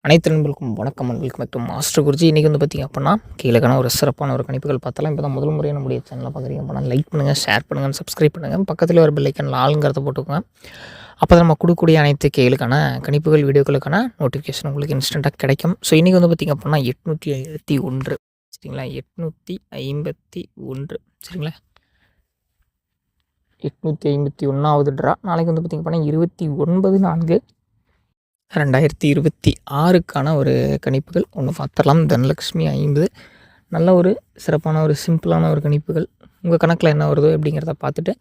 அனைத்து நண்பர்களுக்கும் வணக்கம் and welcome back to master Guruji. இன்றைக்கி வந்து பார்த்திங்க அப்படின்னா கீழக்கான ஒரு சிறப்பான ஒரு கணிப்புகள் பார்த்தலாம். இப்போ தான் முதல் முறையாக நம்முடைய சேனலில் பார்க்குறீங்க அப்படின்னா லைக் பண்ணுங்கள், ஷேர் பண்ணுங்கள், சப்ஸ்கிரைப் பண்ணுங்கள். பக்கத்தில் ஒரு பெல் ஐக்கான் ஆளுங்கிறத போட்டுக்கோங்க. அப்போ தான் நம்ம கொடுக்கக்கூடிய அனைத்து கேளுக்கான கணிப்புகள் வீடியோக்களுக்கான நோட்டிஃபிகேஷன் உங்களுக்கு இன்ஸ்டண்ட்டாக கிடைக்கும். ஸோ இன்றைக்கி வந்து பார்த்திங்க அப்படின்னா 851 சரிங்களா, 851 சரிங்களா, 851வது ட்ரா. நாளைக்கு வந்து பார்த்திங்க அப்படின்னா 29/4/2026க்கான ஒரு கணிப்புகள் ஒன்று பார்த்துடலாம். தனலக்ஷ்மி 50 நல்ல ஒரு சிறப்பான ஒரு சிம்பிளான ஒரு கணிப்புகள். உங்கள் கணக்கில் என்ன வருதோ அப்படிங்கிறத பார்த்துட்டு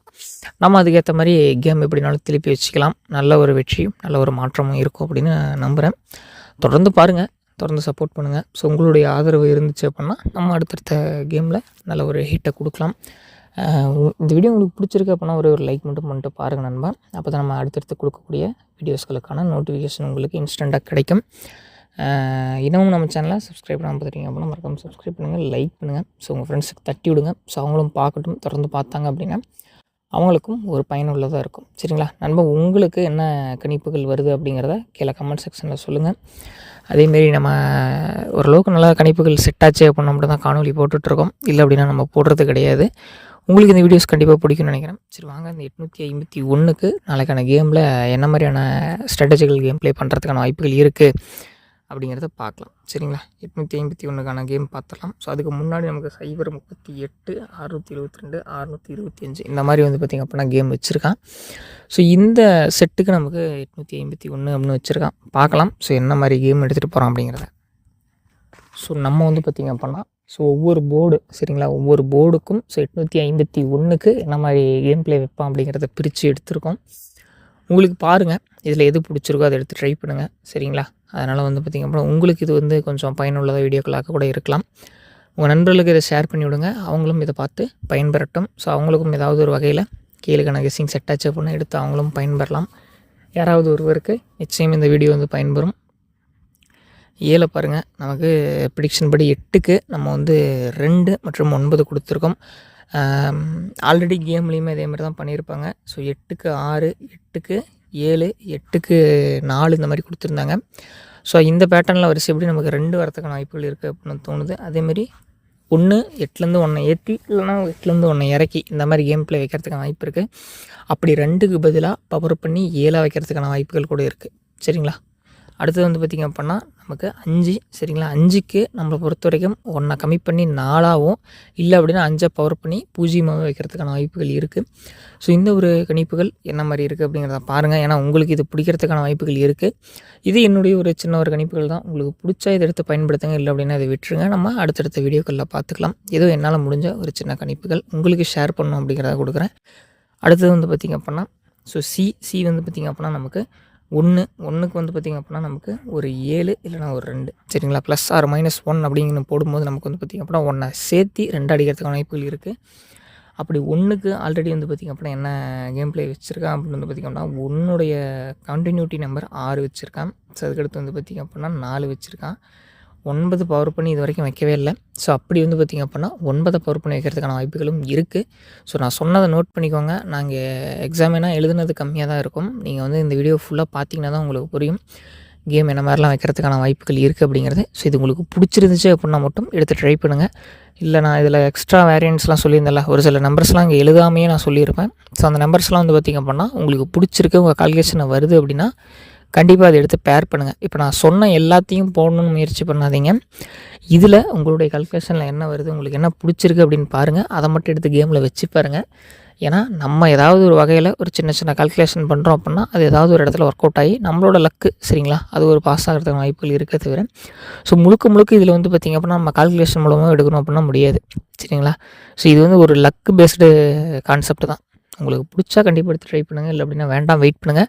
நம்ம அதுக்கேற்ற மாதிரி கேம் எப்படினாலும் திருப்பி வச்சுக்கலாம். நல்ல ஒரு வெற்றியும் நல்ல ஒரு மாற்றமும் இருக்கும் அப்படின்னு நம்புகிறேன். தொடர்ந்து பாருங்கள், தொடர்ந்து சப்போர்ட் பண்ணுங்கள். ஸோ உங்களுடைய ஆதரவு இருந்துச்சு அப்படின்னா நம்ம அடுத்தடுத்த கேமில் நல்ல ஒரு ஹிட்டை கொடுக்கலாம். இந்த வீடியோ உங்களுக்கு பிடிச்சிருக்கு அப்படின்னா ஒரு லைக் மட்டும் பண்ணிட்டு பாருங்கள் நண்பா. அப்போ தான் நம்ம அடுத்தடுத்து கொடுக்கக்கூடிய வீடியோஸ்களுக்கான நோட்டிஃபிகேஷன் உங்களுக்கு இன்ஸ்டண்ட்டாக கிடைக்கும். இன்னமும் நம்ம சேனலை சப்ஸ்கிரைப் பண்ணாமல் பார்த்துட்டீங்க அப்படின்னா மறக்காமல் சப்ஸ்கிரைப் பண்ணுங்கள், லைக் பண்ணுங்கள். ஸோ உங்கள் ஃப்ரெண்ட்ஸுக்கு தட்டி விடுங்க. ஸோ அவங்களும் பார்க்கட்டும், தொடர்ந்து பார்த்தாங்க அப்படின்னா அவங்களுக்கும் ஒரு பயனுள்ளதாக இருக்கும். சரிங்களா நண்பா, உங்களுக்கு என்ன கணிப்புகள் வருது அப்படிங்கிறத கீழே கமெண்ட் செக்ஷனில் சொல்லுங்கள். அதேமாரி நம்ம ஓரளவுக்கு நல்லா கணிப்புகள் செட் ஆச்சு அப்படின்னா மட்டும் தான் காணொலி போட்டுட்ருக்கோம். இல்லை அப்படின்னா நம்ம போடுறது கிடையாது. உங்களுக்கு இந்த வீடியோஸ் கண்டிப்பாக பிடிக்கும்னு நினைக்கிறேன். சரி வாங்க, இந்த 851க்கு நாளைக்கான கேமில் என்ன மாதிரியான ஸ்ட்ராட்டஜிக்கல் கேம் ப்ளே பண்ணுறதுக்கான வாய்ப்புகள் இருக்குது அப்படிங்கிறத பார்க்கலாம். சரிங்களா, 851க்கான கேம் பார்த்துடலாம். ஸோ அதுக்கு முன்னாடி நமக்கு 038 672 625 இந்த மாதிரி வந்து பார்த்திங்க அப்படின்னா கேம் வச்சுருக்கான். ஸோ இந்த செட்டுக்கு நமக்கு 851 அப்படின்னு வச்சுருக்கான். பார்க்கலாம் ஸோ என்ன மாதிரி கேம் எடுத்துகிட்டு போகிறோம் அப்படிங்கிறத. ஸோ நம்ம வந்து பார்த்திங்க அப்படின்னா ஸோ ஒவ்வொரு போர்டு சரிங்களா, ஒவ்வொரு போர்டுக்கும் ஸோ 851க்கு என்ன மாதிரி கேம் ப்ளே வைப்பான் அப்படிங்கிறத பிரித்து எடுத்துருக்கோம். உங்களுக்கு பாருங்கள் இதில் எது பிடிச்சிருக்கோ அதை எடுத்து ட்ரை பண்ணுங்கள். சரிங்களா, அதனால் வந்து பார்த்திங்க அப்படின்னா உங்களுக்கு இது வந்து கொஞ்சம் பயனுள்ளதாக வீடியோக்களாக கூட இருக்கலாம். உங்கள் நண்பர்களுக்கு இதை ஷேர் பண்ணி விடுங்க, அவங்களும் இதை பார்த்து பயன்பெறட்டும். ஸோ அவங்களுக்கும் ஏதாவது ஒரு வகையில் கீழுக்கான கெஸ்ஸிங் செட் ஆச்சு அப்படின்னா எடுத்து அவங்களும் பயன்பெறலாம். யாராவது ஒருவருக்கு நிச்சயம் இந்த வீடியோ வந்து பயன்பெறும். 7 பாருங்கள், நமக்கு ப்ரிடிக்ஷன் படி 8க்கு நம்ம வந்து 2 மற்றும் 9 கொடுத்துருக்கோம். ஆல்ரெடி கேம்லேயுமே அதேமாதிரி தான் பண்ணியிருப்பாங்க. ஸோ 8க்கு 6, 8க்கு 7, 8க்கு 4 இந்த மாதிரி கொடுத்துருந்தாங்க. ஸோ இந்த பேட்டர்னில் வரிசை எப்படி நமக்கு 2 வரத்துக்கான வாய்ப்புகள் இருக்குது அப்படின்னு தோணுது. அதேமாதிரி 1 8லேருந்து 1 ஏற்றி இல்லைனா 8லேருந்து 1 இறக்கி இந்த மாதிரி கேம் ப்ளே வைக்கிறதுக்கான வாய்ப்பு இருக்குது. அப்படி 2க்கு பதிலாக பவர் பண்ணி 7 வைக்கிறதுக்கான வாய்ப்புகள் கூட இருக்குது. சரிங்களா, அடுத்தது வந்து பார்த்திங்க அப்படின்னா நமக்கு 5 சரிங்களா, 5க்கு நம்மளை பொறுத்த வரைக்கும் 1 கம்மி பண்ணி 4ஆகவும் இல்லை அப்படின்னா 5 பவர் பண்ணி 0 வைக்கிறதுக்கான வாய்ப்புகள் இருக்குது. ஸோ இந்த ஒரு கணிப்புகள் என்ன மாதிரி இருக்குது அப்படிங்கிறத பாருங்கள். ஏன்னா உங்களுக்கு இது பிடிக்கிறதுக்கான வாய்ப்புகள் இருக்குது. இது என்னுடைய ஒரு சின்ன ஒரு கணிப்புகள் தான். உங்களுக்கு பிடிச்சா இதை எடுத்து பயன்படுத்துங்க, இல்லை அப்படின்னா இதை விட்டுருங்க. நம்ம அடுத்தடுத்த வீடியோக்களில் பார்த்துக்கலாம். ஏதோ என்னால் முடிஞ்ச ஒரு சின்ன கணிப்புகள் உங்களுக்கு ஷேர் பண்ணணும் அப்படிங்கிறத கொடுக்குறேன். அடுத்தது வந்து பார்த்திங்க அப்படின்னா ஸோ சி வந்து பார்த்திங்க அப்படின்னா நமக்கு 1க்கு வந்து பார்த்திங்க அப்படின்னா நமக்கு ஒரு 7 இல்லைனா ஒரு 2 சரிங்களா, ப்ளஸ் ஆர் -1 அப்படிங்கிற போடும்போது நமக்கு வந்து பார்த்திங்க அப்படின்னா 1 சேர்த்து 2 அடிக்கிறதுக்கான வாய்ப்புகள் இருக்குது. அப்படி 1க்கு ஆல்ரெடி வந்து பார்த்திங்க அப்படின்னா என்ன கேம் ப்ளே வச்சுருக்கான் அப்படின்னு வந்து பார்த்திங்க அப்படின்னா 1உடைய கண்டினியூட்டி நம்பர் 6 வச்சுருக்கான். ஸோ அதுக்கடுத்து வந்து பார்த்திங்க அப்படின்னா 4 வச்சுருக்கான். 9 பவர் பண்ணி இது வரைக்கும் வைக்கவே இல்லை. ஸோ அப்படி வந்து பார்த்திங்க அப்படின்னா 9 பவர் பண்ணி வைக்கிறதுக்கான வாய்ப்புகளும் இருக்குது. ஸோ நான் சொன்னதை நோட் பண்ணிக்கோங்க. நாங்கள் எக்ஸாமினா எழுதுனது கம்மியாக தான் இருக்கும். நீங்கள் வந்து இந்த வீடியோ ஃபுல்லாக பார்த்தீங்கன்னா தான் உங்களுக்கு புரியும் கேம் என்ன மாதிரிலாம் வைக்கிறதுக்கான வாய்ப்புகள் இருக்குது அப்படிங்கிறது. ஸோ இது உங்களுக்கு பிடிச்சிருந்துச்சு அப்படின்னா மட்டும் எடுத்து ட்ரை பண்ணுங்கள். இல்லை நான் இதில் எக்ஸ்ட்ரா வேரியன்ட்ஸ்லாம் சொல்லியிருந்தேன்ல, ஒரு சில நம்பர்ஸ்லாம் இங்கே எழுதாமையே நான் சொல்லியிருப்பேன். ஸோ அந்த நம்பர்ஸ்லாம் வந்து பார்த்திங்க அப்படின்னா உங்களுக்கு பிடிச்சிருக்கு, உங்கள் கால்குலேஷனை வருது அப்படின்னா கண்டிப்பாக அதை எடுத்து பேர் பண்ணுங்கள். இப்போ நான் சொன்ன எல்லாத்தையும் போடணும்னு முயற்சி பண்ணாதீங்க. இதில் உங்களுடைய கால்குலேஷனில் என்ன வருது, உங்களுக்கு என்ன பிடிச்சிருக்கு அப்படின்னு பாருங்கள். அதை மட்டும் எடுத்து கேமில் வச்சு பாருங்கள். ஏன்னா நம்ம ஏதாவது ஒரு வகையில் ஒரு சின்ன சின்ன கால்குலேஷன் பண்ணுறோம் அப்படின்னா அது ஏதாவது ஒரு இடத்துல ஒர்க் அவுட் ஆகி நம்மளோட லக்கு சரிங்களா, அது ஒரு பாஸ் ஆகிறதுக்கு வாய்ப்புகள் இருக்க தவிர ஸோ முழுக்க இதில் வந்து பார்த்திங்க அப்படின்னா நம்ம கால்குலேஷன் மூலமாக எடுக்கணும் அப்படின்னா முடியாது. சரிங்களா, ஸோ இது வந்து ஒரு லக்கு பேஸ்டு கான்செப்ட் தான். உங்களுக்கு பிடிச்சா கண்டிப்பாக எடுத்து ட்ரை பண்ணுங்கள், இல்லை அப்படின்னா வேண்டாம், வெயிட் பண்ணுங்கள்.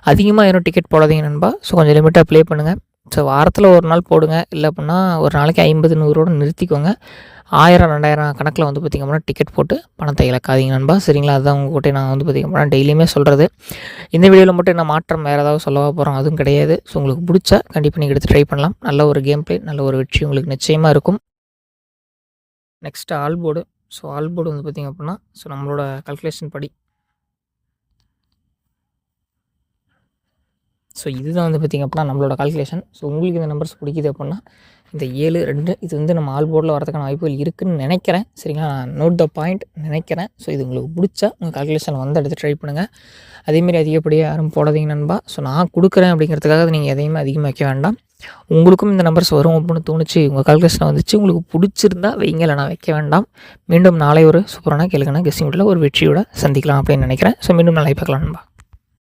அதிகமாக யாரும் டிக்கெட் போடாதீங்க நண்பா. ஸோ கொஞ்சம் லிமிட்டாக ப்ளே பண்ணுங்கள். ஸோ வாரத்தில் ஒரு நாள் போடுங்க, இல்லை அப்படின்னா ஒரு நாளைக்கு 50 100 நிறுத்திக்கோங்க. 1000 2000 கணக்கில் வந்து பார்த்திங்க அப்படின்னா டிக்கெட் போட்டு பணத்தை இழக்காதீங்க நண்பா. சரிங்களா, அதுதான் உங்கள்கிட்ட நான் வந்து பார்த்திங்க அப்படின்னா டெய்லியுமே சொல்கிறது. இந்த வீடியோவில் மட்டும் என்ன மாற்றம் வேறு ஏதாவது சொல்லவா போகிறோம், அதுவும் கிடையாது. ஸோ உங்களுக்கு பிடிச்சா கண்டிப்பாக நீங்கள் எடுத்து ட்ரை பண்ணலாம். நல்ல ஒரு கேம் ப்ளே, நல்ல ஒரு வெற்றி உங்களுக்கு நிச்சயமாக இருக்கும். Next all board. So all board வந்து பார்த்திங்க அப்படின்னா ஸோ நம்மளோட கால்குலேஷன் படி ஸோ இதுதான் வந்து பார்த்திங்க அப்படின்னா நம்மளோட கால்குலேஷன். ஸோ உங்களுக்கு இந்த நம்பர்ஸ் பிடிக்குது அப்படின்னா இந்த 7, 2 இது வந்து நம்ம ஆல் போர்டில் வரதுக்கான வாய்ப்புகள் இருக்குதுன்னு நினைக்கிறேன். சரிங்களா, நோட் த பாயிண்ட் நினைக்கிறேன். ஸோ இது உங்களுக்கு பிடிச்சா உங்கள் கால்குலேஷனில் வந்து எடுத்து ட்ரை பண்ணுங்கள். அதேமாரி அதிகப்படியாக யாரும் போடாதீங்க நண்பா. ஸோ நான் கொடுக்குறேன் அப்படிங்கிறதுக்காக நீங்கள் எதையுமே அதிகமாக வைக்க வேண்டாம். உங்களுக்கும் இந்த நம்பர்ஸ் வரும் அப்படின்னு தோணுச்சு, உங்கள் கால்குலேஷன் வந்துச்சு, உங்களுக்கு பிடிச்சிருந்தா வைங்க, இல்லைனா வைக்க வேண்டாம். மீண்டும் நாளை ஒரு சூப்பரான கேளுங்கன்னா கெஸ்ஸிங் வீட்டில் ஒரு வெற்றியோட சந்திக்கலாம் அப்படின்னு நினைக்கிறேன். ஸோ மீண்டும் நாளை பார்க்கலாம் நண்பா.